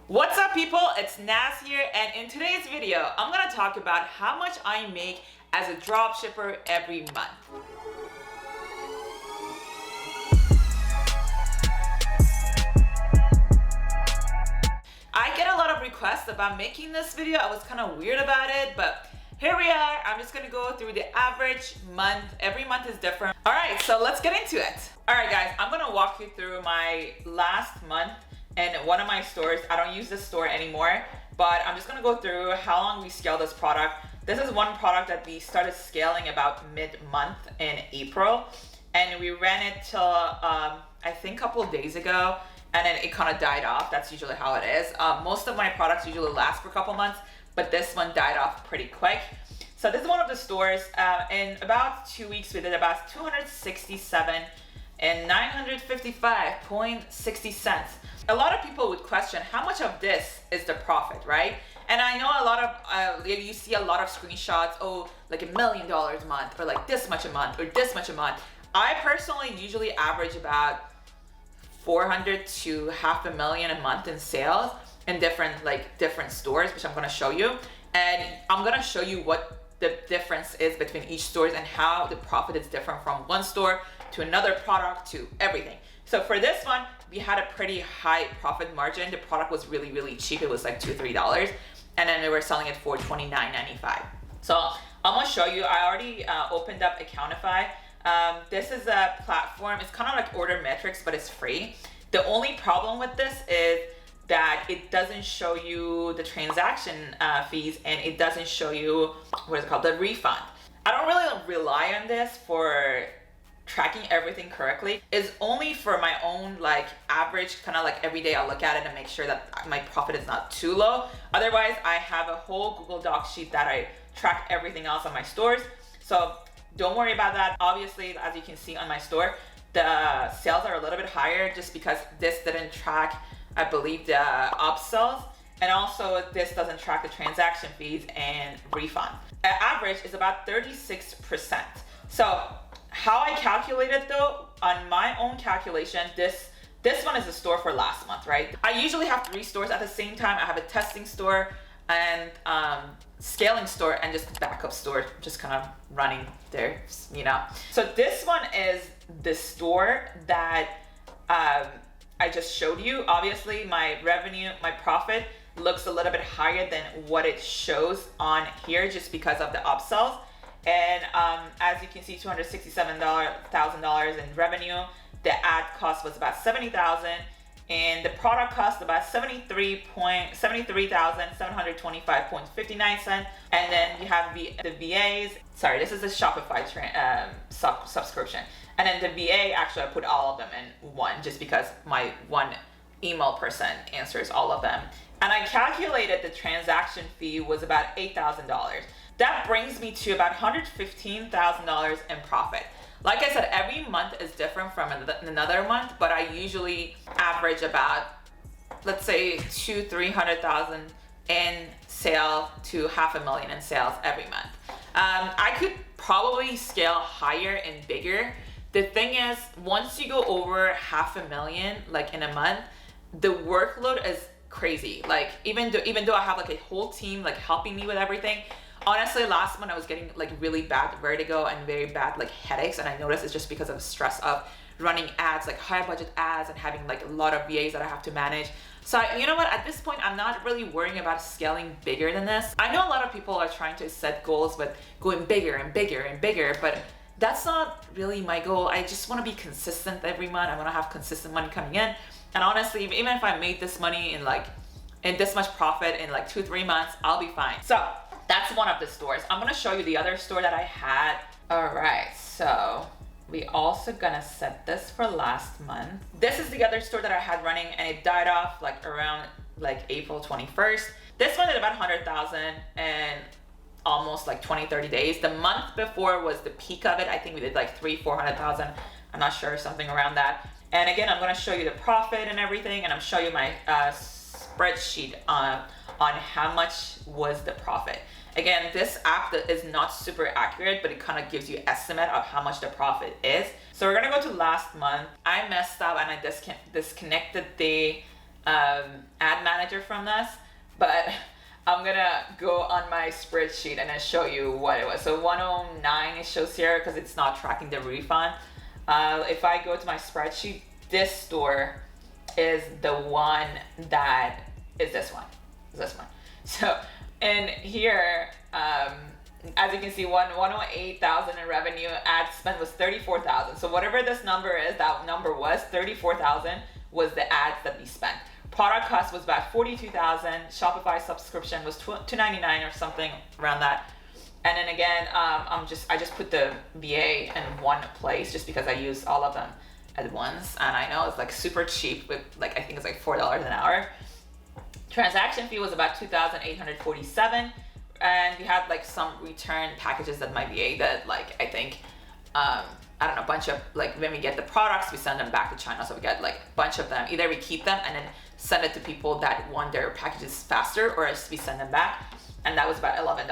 What's up, people? It's Naz here, and in today's video, I'm gonna talk about how much I make as a dropshipper every month. I get a lot of requests about making this video. I was kind of weird about it, but here we are. I'm just gonna go through the average month. Every month is different. All right, so let's get into it. All right, guys, I'm gonna walk you through my last month in one of my stores. I don't use this store anymore, but I'm just gonna go through how long we scaled this product. This is one product that we started scaling about mid-month in April, and we ran it till I think a couple of days ago, and then it kind of died off. That's usually how it is. Most of my products usually last for a couple months, but this one died off pretty quick. So this is one of the stores. In about 2 weeks, we did about 267 and 955.60 cents. A lot of people would question how much of this is the profit, right? And I know a lot of, you see a lot of screenshots, oh, like $1 million a month, or like this much a month, or this much a month. I personally usually average about 400 to $500,000 a month in sales in different stores, which I'm gonna show you. And I'm gonna show you what the difference is between each stores and how the profit is different from one store to another product to everything. So for this one, we had a pretty high profit margin. The product was really, really cheap. It was like $2, $3. And then they were selling it for $29.95. So I'm gonna show you, I already opened up a Countify. This is a platform. It's kind of like Order Metrics, but it's free. The only problem with this is that it doesn't show you the transaction fees, and it doesn't show you, what is it called, the refund. I don't really rely on this for tracking everything correctly. It's only for my own like average, kind of like every day I look at it and make sure that my profit is not too low. Otherwise, I have a whole Google Doc sheet that I track everything else on my stores. So don't worry about that. Obviously, as you can see on my store, the sales are a little bit higher just because this didn't track, I believe, the upsells, and also this doesn't track the transaction fees and refund. The average is about 36%. So how I calculate it though, on my own calculation, this one is a store for last month, right? I usually have 3 stores at the same time. I have a testing store and scaling store and just backup store, just kind of running there, you know. So this one is the store that I just showed you. Obviously, my revenue, my profit looks a little bit higher than what it shows on here just because of the upsells. And as you can see, $267,000 in revenue. The ad cost was about $70,000, and the product cost about $73,725.59 cents. And then you have the VAs. Sorry, this is a Shopify subscription. And then the VA, actually, I put all of them in one just because my one email person answers all of them. And I calculated the transaction fee was about $8,000. That brings me to about $115,000 in profit. Like I said, every month is different from another month, but I usually average about, let's say, $200,000-$300,000 in sales to $500,000 in sales every month. I could probably scale higher and bigger. The thing is, once you go over $500,000 like in a month, the workload is crazy. Like even though I have like a whole team like helping me with everything, honestly, last month I was getting like really bad vertigo and very bad like headaches, and I noticed it's just because of the stress of running ads, like high budget ads, and having like a lot of VAs that I have to manage. So you know what, at this point I'm not really worrying about scaling bigger than this. I know a lot of people are trying to set goals with going bigger and bigger and bigger, but that's not really my goal. I just want to be consistent every month. I want to have consistent money coming in, and honestly, even if I made this money in this much profit in like 2-3 months, I'll be fine. So that's one of the stores. I'm gonna show you the other store that I had. All right, so we also gonna set this for last month. This is the other store that I had running, and it died off like around like April 21st. This one did about 100,000 and almost like 20-30 days. The month before was the peak of it. I think we did like 300,000-400,000. I'm not sure, something around that. And again, I'm gonna show you the profit and everything, and I'm show you my spreadsheet on how much was the profit. Again, this app that is not super accurate, but it kind of gives you estimate of how much the profit is. So we're gonna go to last month. I messed up and I disconnected the ad manager from this, but I'm gonna go on my spreadsheet and then show you what it was. So 109 it shows here because it's not tracking the refund. If I go to my spreadsheet, this store is the one that is this one. So in here, as you can see, 108,000 in revenue. Ad spend was 34,000. So whatever this number is, that number was 34,000 was the ads that we spent. Product cost was about 42,000. Shopify subscription was $299 or something around that. And then again, I just put the VA in one place just because I use all of them at once, and I know it's like super cheap with like I think it's like $4 an hour. Transaction fee was about 2,847, and we had like some return packages that my VA did. Like I think I don't know, a bunch of like when we get the products, we send them back to China. So we get like a bunch of them. Either we keep them and then send it to people that want their packages faster, or else we send them back. And that was about $11.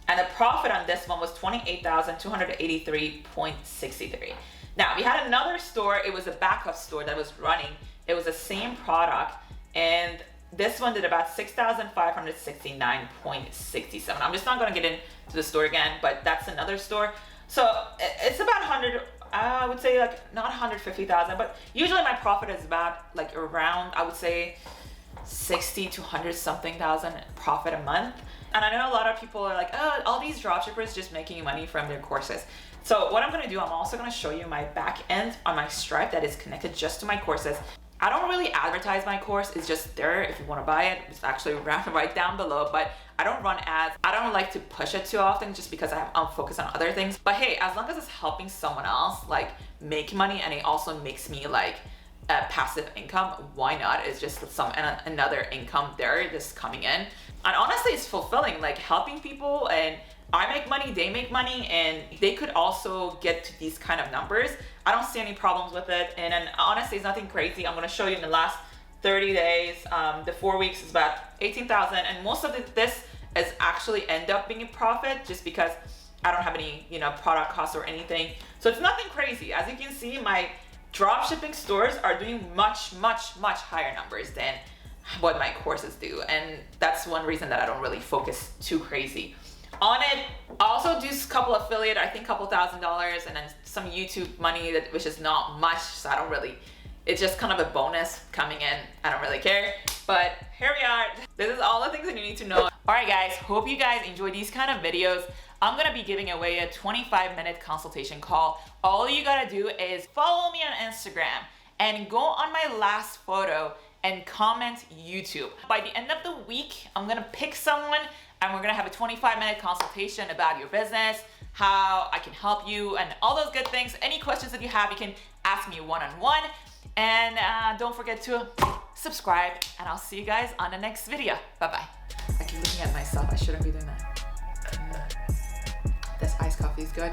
And the profit on this one was $28,283.63. Now we had another store. It was a backup store that was running. It was the same product, and this one did about $6,569.67. I'm just not going to get into the store again, but that's another store. So it's about 100, I would say like not 150,000, but usually my profit is about like around, I would say 60 to 100 something thousand profit a month. And I know a lot of people are like, oh, all these dropshippers just making money from their courses. So what I'm going to do, I'm also going to show you my back end on my Stripe that is connected just to my courses. I don't really advertise my course. It's just there if you want to buy it. It's actually right down below, but I don't run ads. I don't like to push it too often just because I'm focused on other things. But hey, as long as it's helping someone else like make money, and it also makes me like a passive income, why not? It's just another income there just coming in. And honestly, it's fulfilling, like helping people, and I make money, they make money, and they could also get to these kind of numbers. I don't see any problems with it. And then honestly, it's nothing crazy. I'm going to show you in the last 30 days, the 4 weeks is about 18,000. And most of this is actually end up being a profit just because I don't have any, product costs or anything. So it's nothing crazy. As you can see, my dropshipping stores are doing much, much, much higher numbers than what my courses do. And that's one reason that I don't really focus too crazy on it. I also do a couple affiliate, I think couple $1,000, and then some YouTube money which is not much, so I don't really, it's just kind of a bonus coming in. I don't really care, but here we are. This is all the things that you need to know. All right guys, hope you guys enjoy these kind of videos. I'm gonna be giving away a 25-minute consultation call. All you gotta do is follow me on Instagram and go on my last photo and comment YouTube. By the end of the week, I'm gonna pick someone and we're gonna have a 25-minute consultation about your business, how I can help you, and all those good things. Any questions that you have, you can ask me one-on-one. And don't forget to subscribe, and I'll see you guys on the next video. Bye-bye. I keep looking at myself. I shouldn't be doing that. This iced coffee is good.